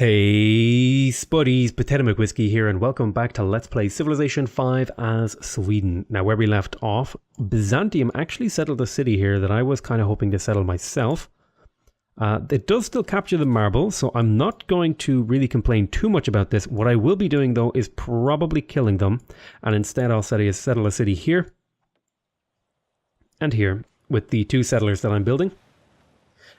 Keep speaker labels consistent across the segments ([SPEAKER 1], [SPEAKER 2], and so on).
[SPEAKER 1] Hey spuddies, Potatomcwhiskey here and welcome back to Let's Play Civilization 5 as Sweden. Now where we left off, Byzantium actually settled a city here that I was kind of hoping to settle myself. It does still capture the marble, so I'm not going to really complain too much about this. What I will be doing though is probably killing them, and instead I'll settle a city here and here with the two settlers that I'm building.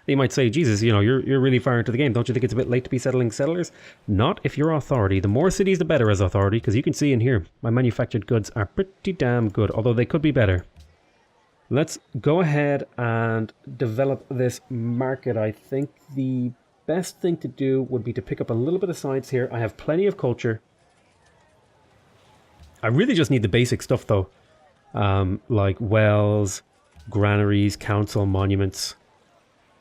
[SPEAKER 1] You might say, Jesus, you know, you're really far into the game. Don't you think it's a bit late to be settling settlers? Not if you're authority. The more cities, the better as authority, because you can see in here, my manufactured goods are pretty damn good, although they could be better. Let's go ahead and develop this market. I think the best thing to do would be to pick up a little bit of science here. I have plenty of culture. I really just need the basic stuff, though, like wells, granaries, council, monuments.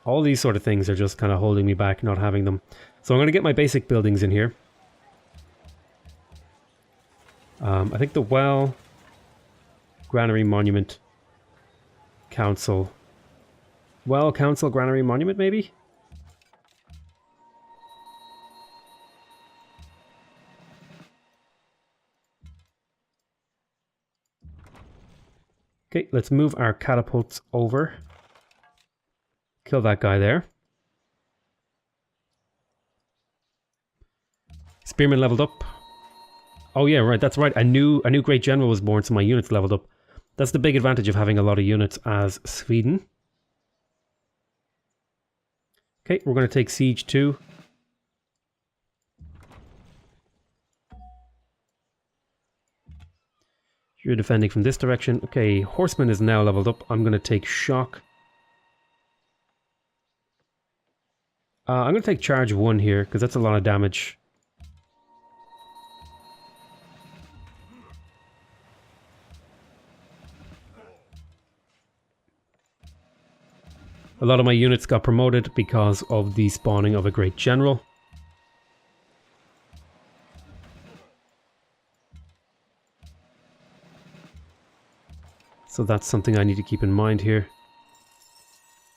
[SPEAKER 1] All these sort of things are just kind of holding me back, not having them. So I'm going to get my basic buildings in here. I think the well, granary, monument, council. Well, council, granary, monument, maybe? Okay, let's move our catapults over. Kill that guy there. Spearman leveled up. Oh yeah, right, that's right. A new great general was born, so my units leveled up. That's the big advantage of having a lot of units as Sweden. Okay, we're going to take siege 2. You're defending from this direction. Okay, horseman is now leveled up. I'm going to take shock. I'm going to take charge 1 here, because that's a lot of damage. A lot of my units got promoted because of the spawning of a great general. So that's something I need to keep in mind here.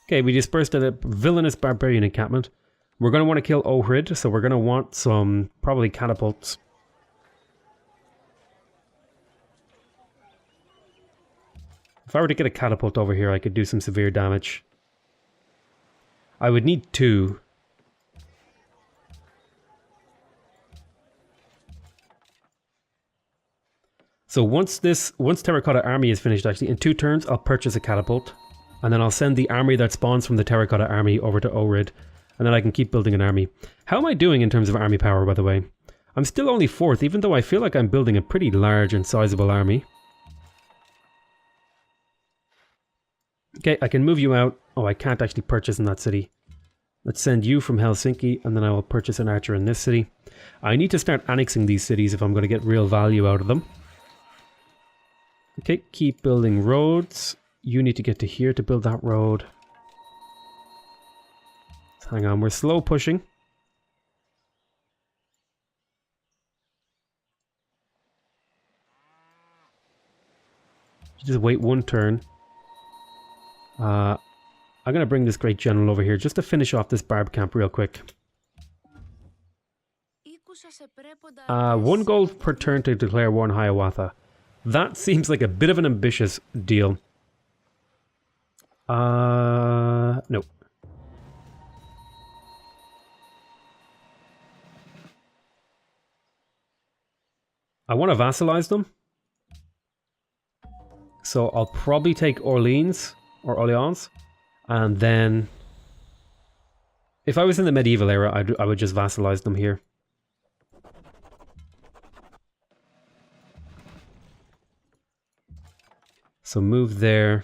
[SPEAKER 1] Okay, we dispersed a villainous barbarian encampment. We're going to want to kill Ohrid, so we're going to want some, probably catapults. If I were to get a catapult over here, I could do some severe damage. I would need 2. So once Terracotta Army is finished, actually, in 2 turns, I'll purchase a catapult. And then I'll send the army that spawns from the Terracotta Army over to Ohrid. And then I can keep building an army. How am I doing in terms of army power, by the way? I'm still only 4th, even though I feel like I'm building a pretty large and sizable army. Okay, I can move you out. Oh, I can't actually purchase in that city. Let's send you from Helsinki, and then I will purchase an archer in this city. I need to start annexing these cities if I'm going to get real value out of them. Okay, keep building roads. You need to get to here to build that road. Hang on, we're slow pushing. Just wait 1 turn. I'm going to bring this great general over here just to finish off this barb camp real quick. 1 gold per turn to declare war on Hiawatha. That seems like a bit of an ambitious deal. No. I want to vassalize them. So I'll probably take Orleans, or Orleans, and then... If I was in the medieval era, I would just vassalize them here. So move there.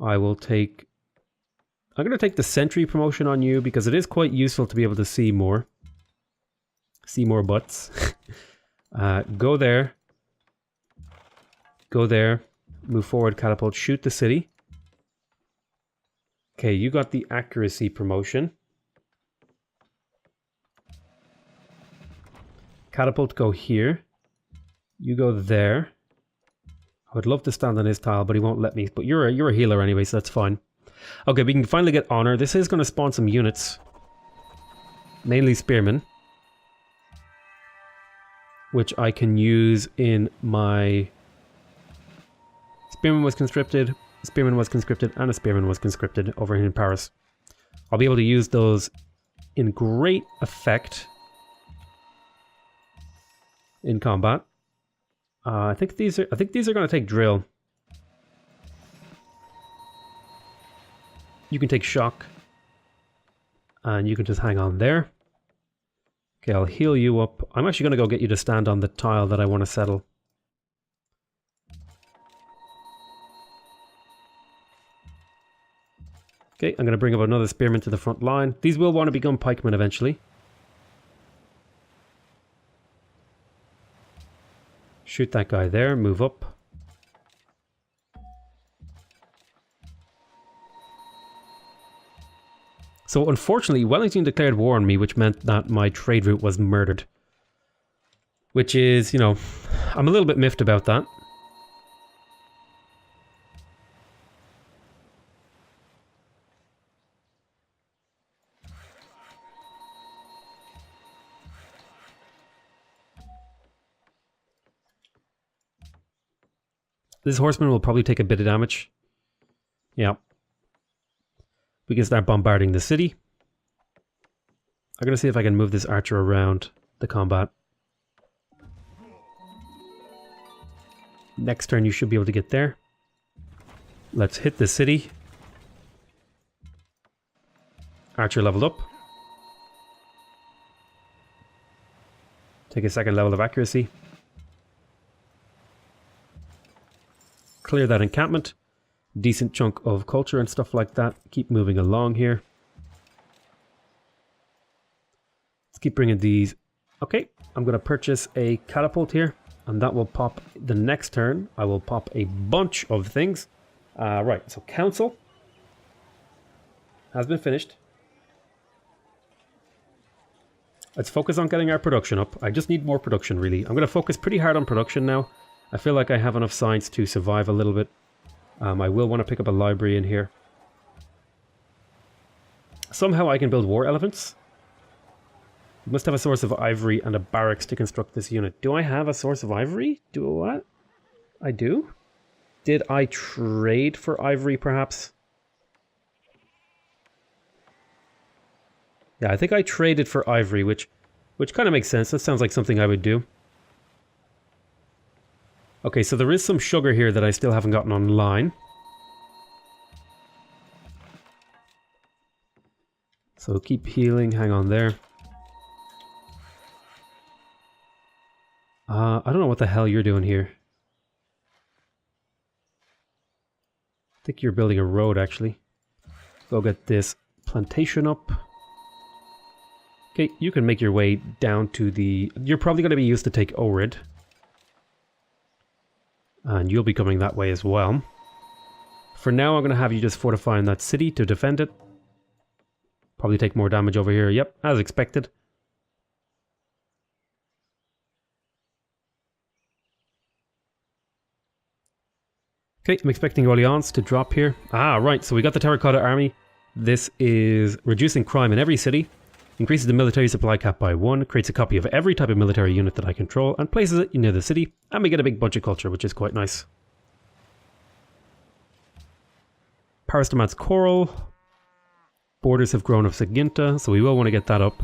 [SPEAKER 1] I'm going to take the sentry promotion on you because it is quite useful to be able to see more. See more butts. Go there. Go there. Move forward, catapult. Shoot the city. Okay, you got the accuracy promotion. Catapult, go here. You go there. I would love to stand on his tile, but he won't let me. But you're a healer anyway, so that's fine. Okay, we can finally get honor. This is going to spawn some units. mainly spearmen, which I can use in my... Spearman was conscripted, Spearman was conscripted, and a Spearman was conscripted over here in Paris. I'll be able to use those in great effect in combat. I think these are going to take drill. You can take shock, and you can just hang on there. Okay, I'll heal you up. I'm actually going to go get you to stand on the tile that I want to settle. Okay, I'm going to bring up another spearman to the front line. These will want to become pikemen eventually. Shoot that guy there, move up. So unfortunately, Wellington declared war on me, which meant that my trade route was murdered. Which is, you know, I'm a little bit miffed about that. This horseman will probably take a bit of damage. Yeah. We can start bombarding the city. I'm going to see if I can move this archer around the combat. Next turn you should be able to get there. Let's hit the city. Archer leveled up. Take a second level of accuracy. Clear that encampment. Decent chunk of culture and stuff like that. Keep moving along here. Let's keep bringing these. Okay, I'm going to purchase a catapult here, and that will pop the next turn. I will pop a bunch of things. Right, so council has been finished. Let's focus on getting our production up. I just need more production, really. I'm going to focus pretty hard on production now. I feel like I have enough science to survive a little bit. I will want to pick up a library in here. Somehow I can build war elephants. You must have a source of ivory and a barracks to construct this unit. Do I have a source of ivory? Do what? I do? Did I trade for ivory, perhaps? Yeah, I think I traded for ivory, which kind of makes sense. That sounds like something I would do. Okay, so there is some sugar here that I still haven't gotten online. So keep healing, hang on there. I don't know what the hell you're doing here. I think you're building a road, actually. Go get this plantation up. Okay, you can make your way down to the... You're probably going to be used to take Ohrid. And you'll be coming that way as well. For now, I'm going to have you just fortifying that city to defend it. Probably take more damage over here. Yep, as expected. Okay, I'm expecting Orleans to drop here. Ah, right, so we got the Terracotta Army. This is reducing crime in every city. Increases the military supply cap by 1, creates a copy of every type of military unit that I control, and places it near the city, and we get a big bunch of culture, which is quite nice. Paris demands coral. Borders have grown of Saginta, so we will want to get that up.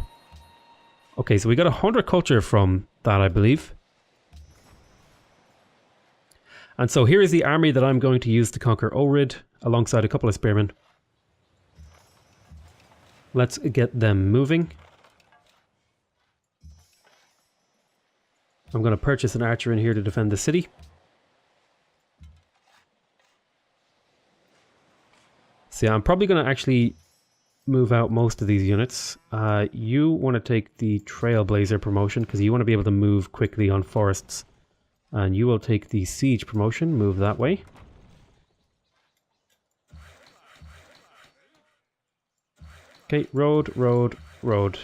[SPEAKER 1] Okay, so we got 100 culture from that, I believe. And so here is the army that I'm going to use to conquer Ohrid, alongside a couple of spearmen. Let's get them moving. I'm going to purchase an archer in here to defend the city. So yeah, I'm probably going to actually move out most of these units. You want to take the Trailblazer promotion because you want to be able to move quickly on forests. And you will take the Siege promotion, move that way. Okay, road, road, road.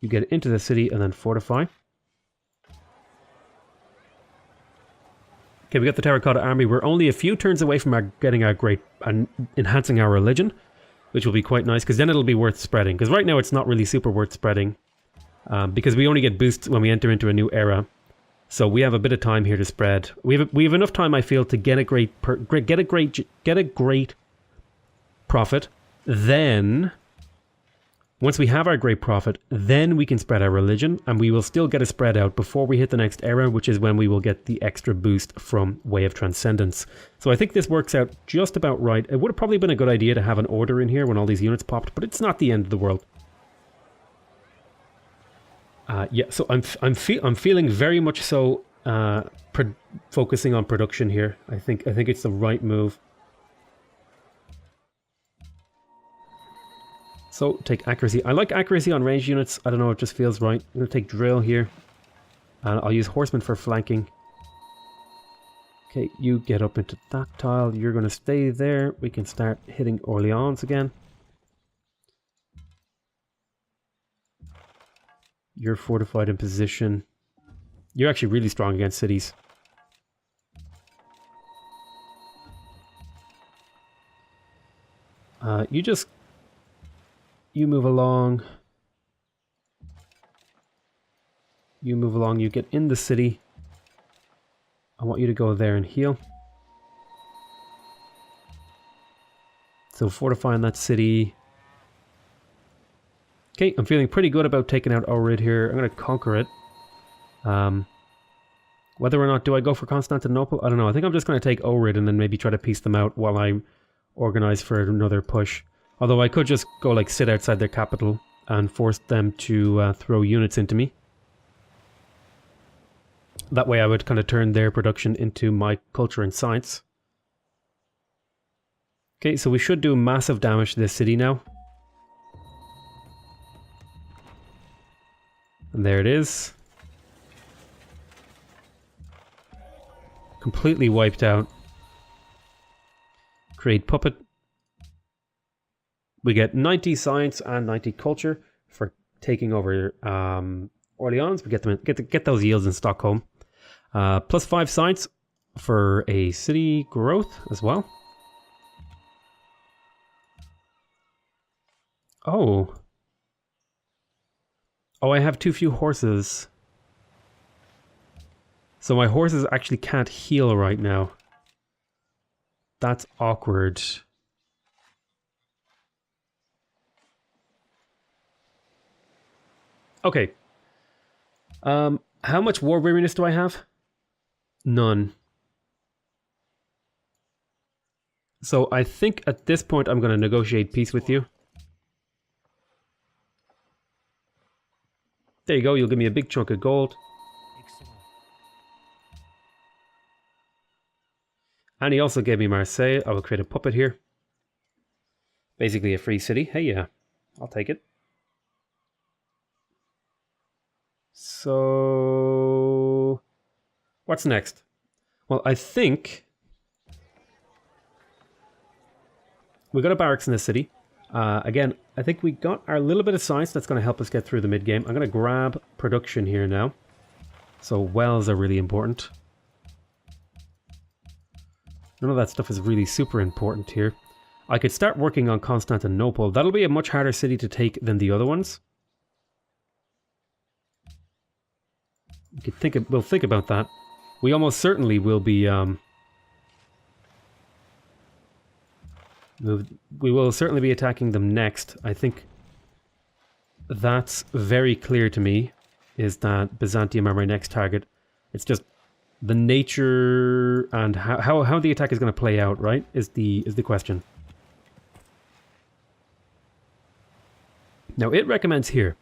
[SPEAKER 1] You get into the city and then fortify. Okay, we got the Terracotta Army. We're only a few turns away from getting our great and enhancing our religion. which will be quite nice, because then it'll be worth spreading. Because right now it's not really super worth spreading, because we only get boosts when we enter into a new era. So we have a bit of time here to spread. We have enough time, I feel, to get a great profit. Then, once we have our great profit, then we can spread our religion, and we will still get a spread out before we hit the next era, which is when we will get the extra boost from Way of Transcendence. So I think this works out just about right. It would have probably been a good idea to have an order in here when all these units popped, but it's not the end of the world. Yeah, so I'm feeling very much so focusing on production here. I think it's the right move. So take accuracy. I like accuracy on ranged units. I don't know, it just feels right. I'm gonna take drill here, and I'll use horsemen for flanking. Okay, you get up into that tile. You're gonna stay there. We can start hitting Orleans again. You're fortified in position. You're actually really strong against cities. You move along. You move along, you get in the city. I want you to go there and heal. So fortifying that city. Okay, I'm feeling pretty good about taking out Ohrid here. I'm going to conquer it. Whether or not do I go for Constantinople? I don't know. I think I'm just going to take Ohrid and then maybe try to piece them out while I organize for another push. Although I could just go like sit outside their capital and force them to throw units into me. That way I would kind of turn their production into my culture and science. Okay, so we should do massive damage to this city now. And there it is. Completely wiped out. Create puppet. We get 90 science and 90 culture for taking over Orleans. We get those yields in Stockholm. Plus 5 science for a city growth as well. Oh, I have too few horses. So my horses actually can't heal right now. That's awkward. Okay. How much war weariness do I have? None. So I think at this point I'm going to negotiate peace with you. There you go, you'll give me a big chunk of gold. And he also gave me Marseille. I will create a puppet here. Basically a free city. Hey, yeah, I'll take it. So, what's next? Well, I think we got a barracks in the city. Again, I think we got our little bit of science that's going to help us get through the mid-game. I'm going to grab production here now. So wells are really important. None of that stuff is really super important here. I could start working on Constantinople. That'll be a much harder city to take than the other ones. We'll think about that. We almost certainly will be we will certainly be attacking them next. I think that's very clear to me, is that Byzantium are my next target. It's just the nature and how the attack is going to play out, right, is the question. Now it recommends here,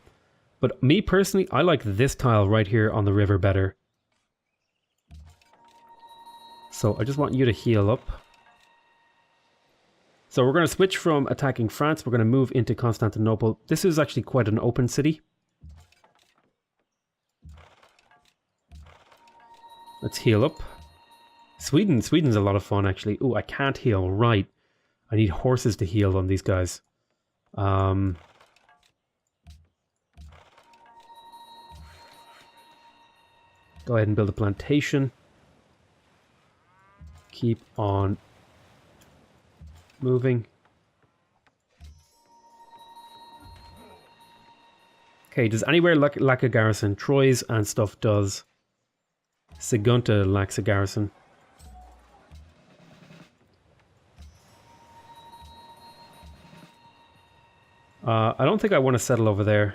[SPEAKER 1] but me personally, I like this tile right here on the river better. So I just want you to heal up. So we're going to switch from attacking France. We're going to move into Constantinople. This is actually quite an open city. Let's heal up. Sweden's a lot of fun, actually. Ooh, I can't heal. Right. I need horses to heal on these guys. Go ahead and build a plantation. Keep on moving. Okay, does anywhere lack a garrison? Troyes and stuff does. Sagunta lacks a garrison. I don't think I want to settle over there.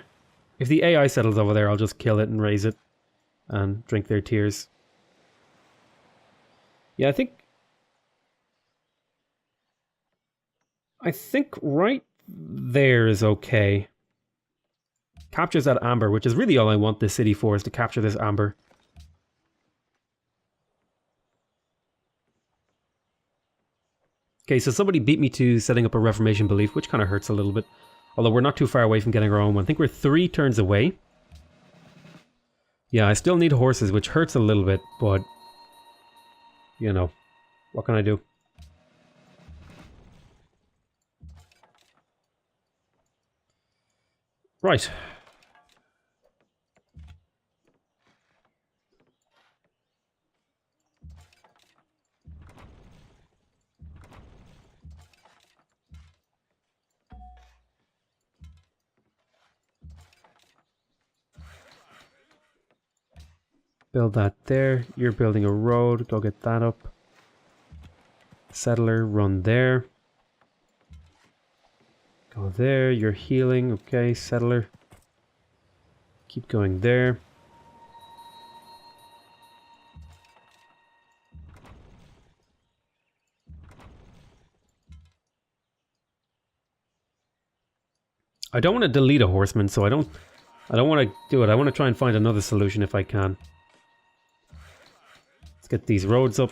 [SPEAKER 1] If the AI settles over there, I'll just kill it and raise it. And drink their tears. Yeah, I think right there is okay. Captures that amber, which is really all I want this city for, is to capture this amber. Okay, so somebody beat me to setting up a Reformation belief, which kind of hurts a little bit. Although we're not too far away from getting our own one. I think we're 3 turns away. Yeah, I still need horses, which hurts a little bit, but... You know, what can I do? Right. Build that there. You're building a road. Go get that up. Settler, run there. Go there. You're healing. Okay, settler. Keep going there. I don't want to delete a horseman, so I don't want to do it. I want to try and find another solution if I can. Let's get these roads up.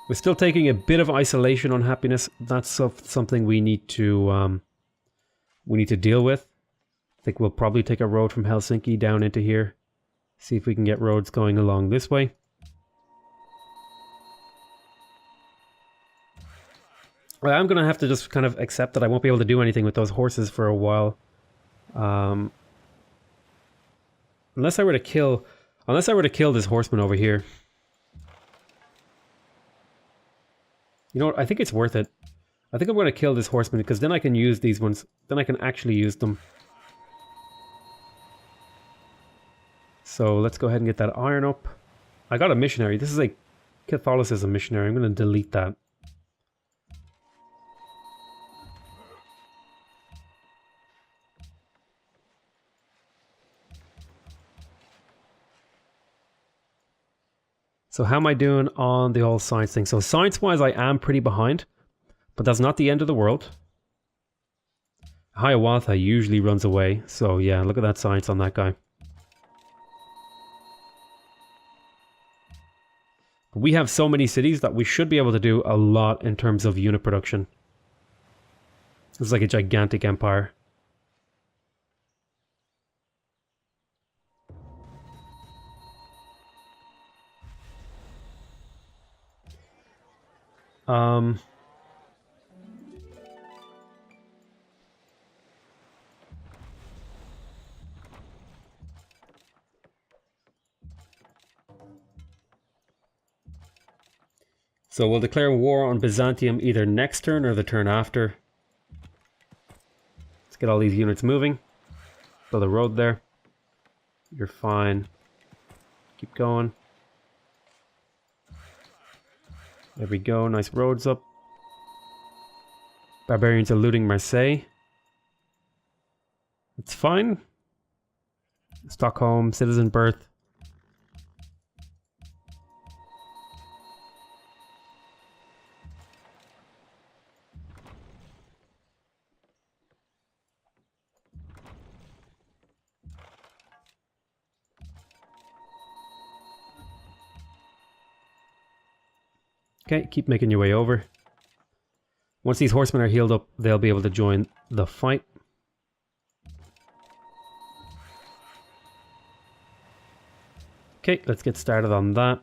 [SPEAKER 1] We're still taking a bit of isolation on happiness. That's something we need to deal with. I think we'll probably take a road from Helsinki down into here. See if we can get roads going along this way. Well, I'm going to have to just kind of accept that I won't be able to do anything with those horses for a while. Unless I were to kill this horseman over here. You know what? I think it's worth it. I think I'm going to kill this horseman because then I can use these ones. Then I can actually use them. So let's go ahead and get that iron up. I got a missionary. This is a Catholicism missionary. I'm going to delete that. So how am I doing on the whole science thing? So science-wise, I am pretty behind, but that's not the end of the world. Hiawatha usually runs away, so yeah, look at that science on that guy. But we have so many cities that we should be able to do a lot in terms of unit production. It's like a gigantic empire. So we'll declare war on Byzantium either next turn or the turn after. Let's get all these units moving. Build a road there. You're fine. Keep going. There we go, nice roads up. Barbarians are looting Marseille. It's fine. Stockholm, citizen birth. Okay, keep making your way over. Once these horsemen are healed up, they'll be able to join the fight. Okay, let's get started on that.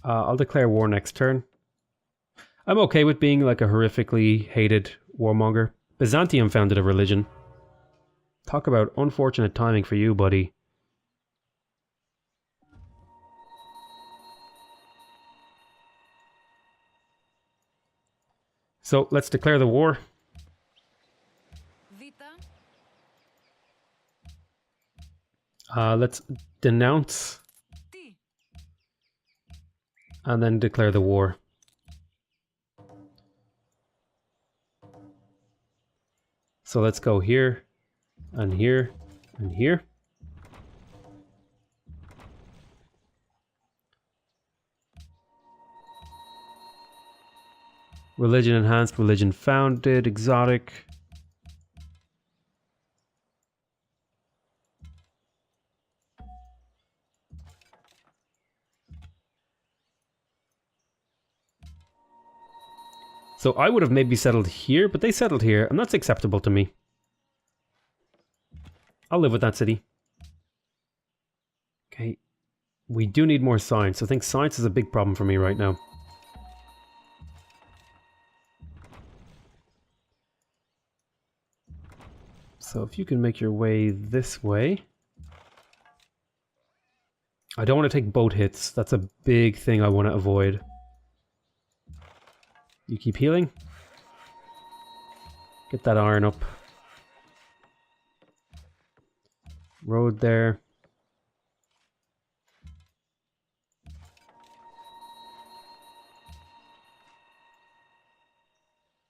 [SPEAKER 1] I'll declare war next turn. I'm okay with being like a horrifically hated warmonger. Byzantium founded a religion. Talk about unfortunate timing for you, buddy. So let's declare the war. Let's denounce and then declare the war. So let's go here and here and here. Religion enhanced, religion founded, exotic. So I would have maybe settled here, but they settled here, and that's acceptable to me. I'll live with that city. Okay. We do need more science. I think science is a big problem for me right now. So if you can make your way this way. I don't want to take boat hits. That's a big thing I want to avoid. You keep healing. Get that iron up. Road there.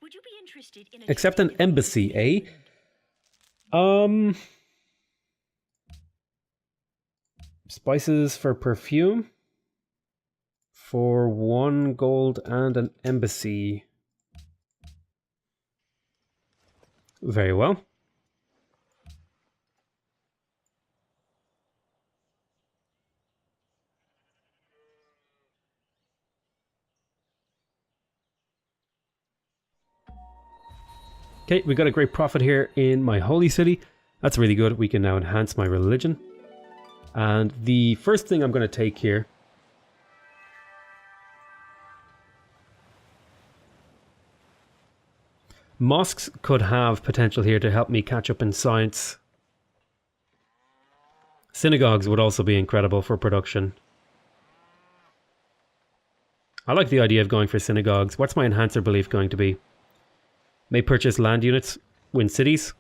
[SPEAKER 2] Would you be interested in
[SPEAKER 1] Accept an embassy, eh? Spices for perfume. For 1 gold and an embassy. Very well. Okay, we got a great profit here in my holy city. That's really good. We can now enhance my religion. And the first thing I'm going to take here mosques could have potential here to help me catch up in science. Synagogues would also be incredible for production. I like the idea of going for synagogues. What's my enhancer belief going to be? May purchase land units, win cities.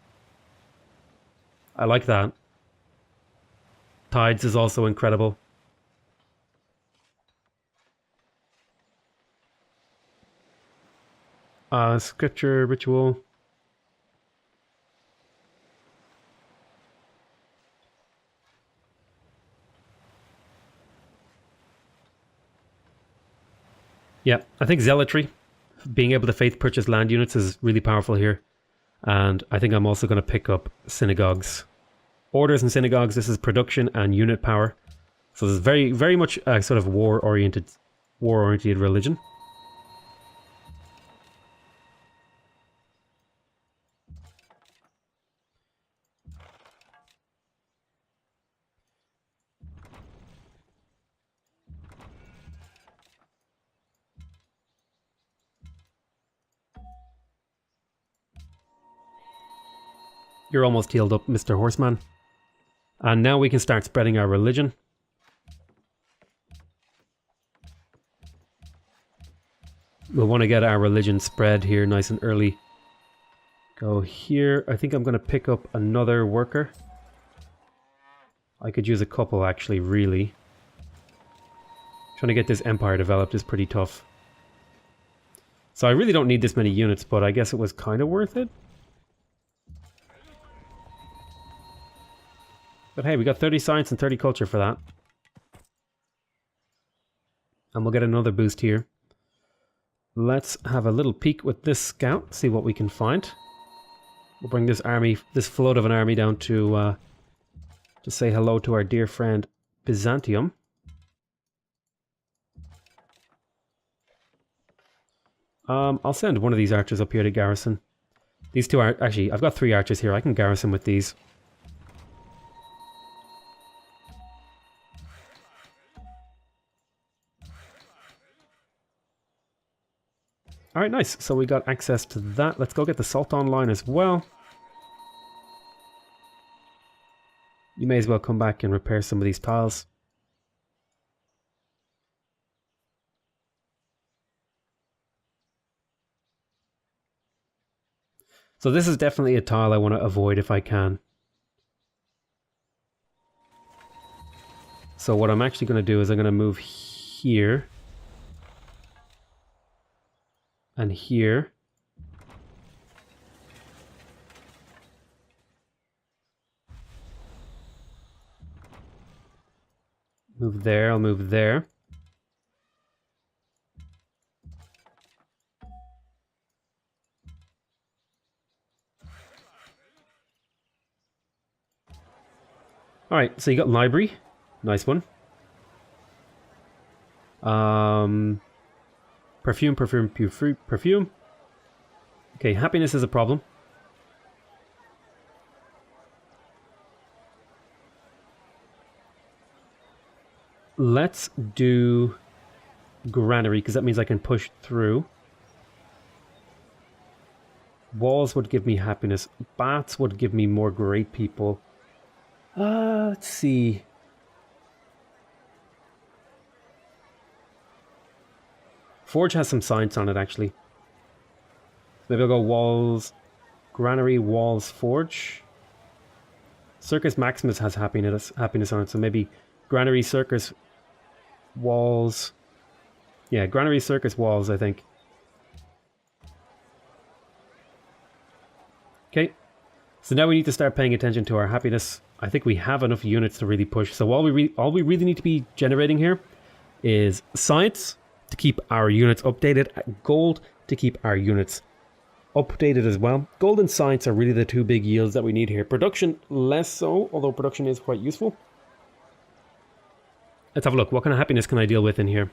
[SPEAKER 1] I like that. Tides is also incredible. Scripture, ritual. Yeah, I think zealotry, being able to faith purchase land units is really powerful here. And I think I'm also going to pick up synagogues. Orders and synagogues, this is production and unit power. So this is very, very much a sort of war-oriented religion. You're almost healed up, Mr. Horseman. And now we can start spreading our religion. We'll want to get our religion spread here nice and early. Go here. I think I'm going to pick up another worker. I could use a couple actually, really. Trying to get this empire developed is pretty tough. So I really don't need this many units, but I guess it was kind of worth it. But hey, we got 30 science and 30 culture for that. And we'll get another boost here. Let's have a little peek with this scout, see what we can find. We'll bring this army, this float of an army down to say hello to our dear friend Byzantium. I'll send one of these archers up here to garrison. These two are actually, I've got 3 archers here. I can garrison with these. Alright, nice. So we got access to that. Let's go get the salt online as well. You may as well come back and repair some of these tiles. So this is definitely a tile I want to avoid if I can. So what I'm actually going to do is I'm going to move here. And here. Move there, I'll move there. Alright, so you got library. Nice one. Perfume. Okay, happiness is a problem. Let's do granary, because that means I can push through. Walls would give me happiness. Bats would give me more great people. Let's see. Forge has some science on it, actually. Maybe I'll go walls, granary, walls, forge. Circus Maximus has happiness on it, so maybe granary, circus, walls. Yeah, granary, circus, walls, I think. Okay. So now we need to start paying attention to our happiness. I think we have enough units to really push. So all we really need to be generating here is science to keep our units updated, gold to keep our units updated as well. Gold and science are really the two big yields that we need here. Production less so, although production is quite useful. Let's have a look. What kind of happiness can I deal with in here?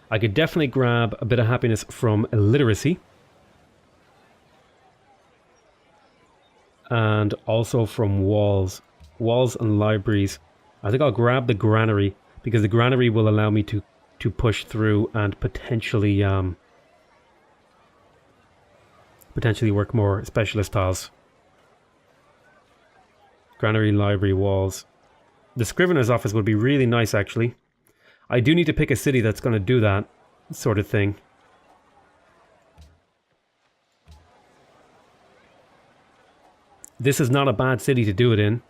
[SPEAKER 1] I could definitely grab a bit of happiness from illiteracy. And also from walls. Walls and libraries. I think I'll grab the granary, because the granary will allow me to push through and potentially work more specialist tiles. Granary, library, walls. The scrivener's office would be really nice, actually. I do need to pick a city that's going to do that sort of thing. This is not a bad city to do it in.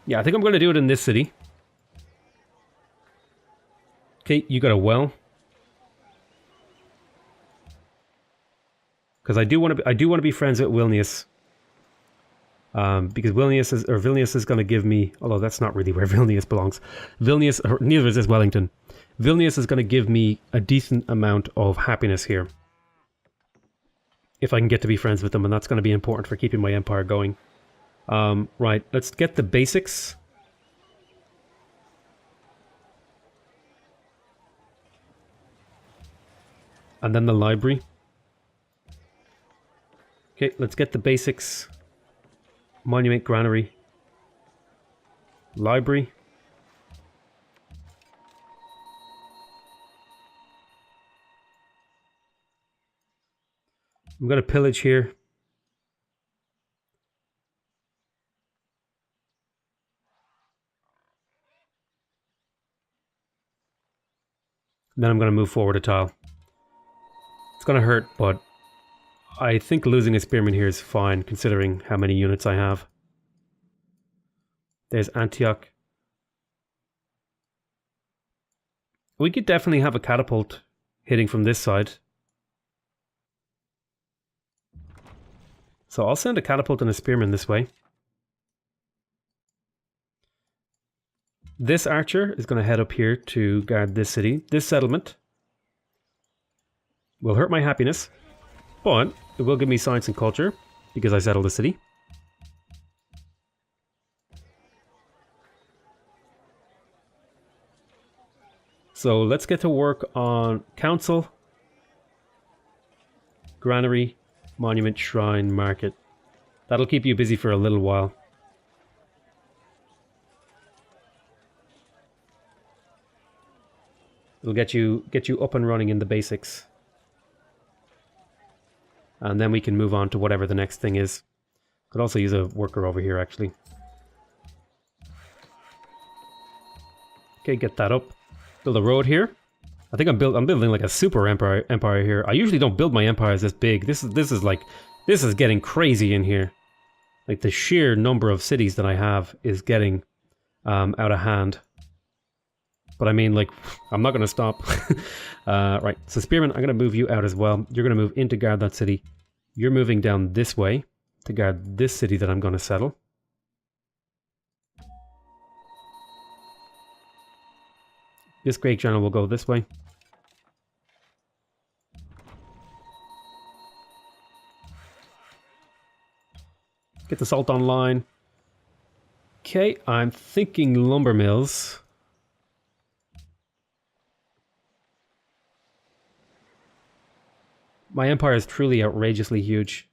[SPEAKER 1] Yeah, I think I'm going to do it in this city. Okay, you got a well. Because I do want to be friends with Vilnius. Because Vilnius is going to give me, although that's not really where Vilnius belongs. Vilnius, or neither is Wellington. Vilnius is going to give me a decent amount of happiness here. If I can get to be friends with them, and that's going to be important for keeping my empire going. Right, let's get the basics. And then the library. Okay, let's get the basics. Monument, granary. Library. I'm going to pillage here. Then I'm going to move forward a tile. It's going to hurt, but I think losing a spearman here is fine, considering how many units I have. There's Antioch. We could definitely have a catapult hitting from this side. So I'll send a catapult and a spearman this way. This archer is going to head up here to guard this city. This settlement will hurt my happiness, but it will give me science and culture because I settled the city. So let's get to work on council, granary, monument, shrine, market. That'll keep you busy for a little while. It'll get you up and running in the basics. And then we can move on to whatever the next thing is. Could also use a worker over here, actually. Okay, get that up. Build a road here. I think I'm building like a super empire here. I usually don't build my empires this big. This is getting crazy in here. Like the sheer number of cities that I have is getting out of hand. But I mean, like, I'm not going to stop. Right, so Spearman, I'm going to move you out as well. You're going to move in to guard that city. You're moving down this way to guard this city that I'm going to settle. This great general will go this way. Get the salt online. Okay, I'm thinking lumber mills. My empire is truly outrageously huge.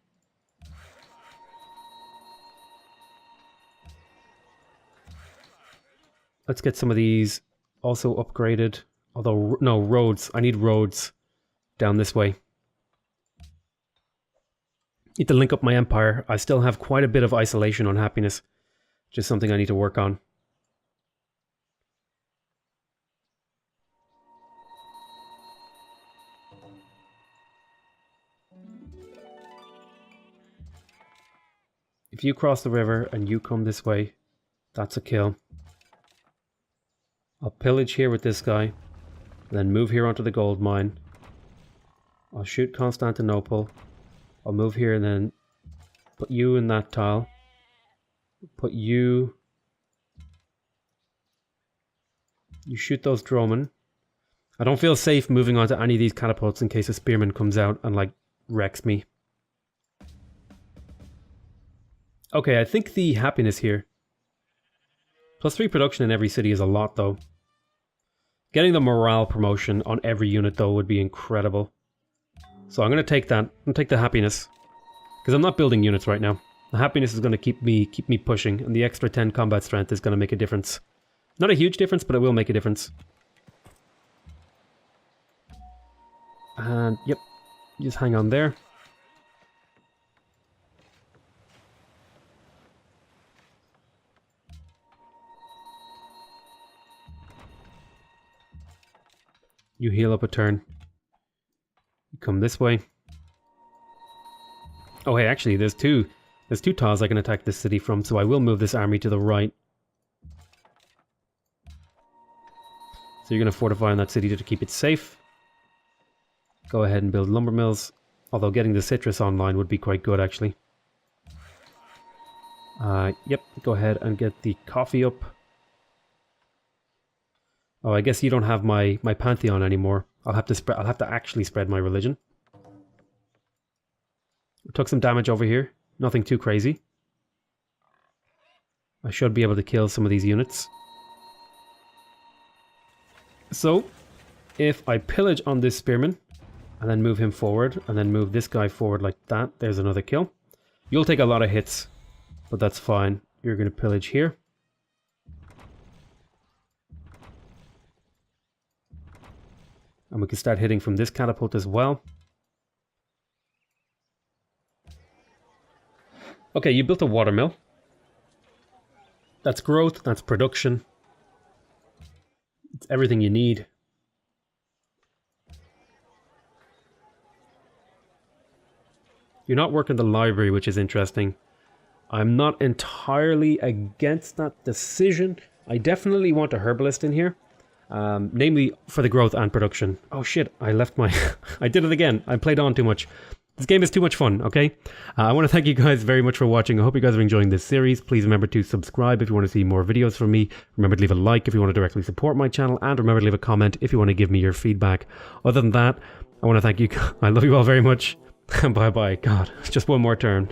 [SPEAKER 1] Let's get some of these also upgraded. Although, no, roads. I need roads down this way. Need to link up my empire. I still have quite a bit of isolation on happiness. Just something I need to work on. If you cross the river and you come this way, that's a kill. I'll pillage here with this guy, then move here onto the gold mine. I'll shoot Constantinople. I'll move here and then put you in that tile. Put you... You shoot those drommen. I don't feel safe moving on to any of these catapults in case a spearman comes out and, like, wrecks me. Okay, I think the happiness here. +3 production in every city is a lot, though. Getting the morale promotion on every unit, though, would be incredible. So I'm going to take that. I'm going to take the happiness. Because I'm not building units right now. The happiness is going to keep me pushing. And the extra 10 combat strength is going to make a difference. Not a huge difference, but it will make a difference. And, yep. Just hang on there. You heal up a turn. You come this way. Oh hey, actually there's two tiles I can attack this city from, so I will move this army to the right. So you're going to fortify on that city to keep it safe. Go ahead and build lumber mills. Although getting the citrus online would be quite good, actually. Yep, go ahead and get the coffee up. Oh, I guess you don't have my pantheon anymore. I'll have to actually spread my religion. Took some damage over here. Nothing too crazy. I should be able to kill some of these units. So, if I pillage on this spearman, and then move him forward, and then move this guy forward like that, there's another kill. You'll take a lot of hits, but that's fine. You're going to pillage here. And we can start hitting from this catapult as well. Okay, you built a watermill. That's growth, that's production. It's everything you need. You're not working the library, which is interesting. I'm not entirely against that decision. I definitely want a herbalist in here. Namely for the growth and production. Oh shit, I left my... I did it again. I played on too much. This game is too much fun, okay? I want to thank you guys very much for watching. I hope you guys are enjoying this series. Please remember to subscribe if you want to see more videos from me. Remember to leave a like if you want to directly support my channel. And remember to leave a comment if you want to give me your feedback. Other than that, I want to thank you. I love you all very much. Bye-bye. God, it's just one more turn.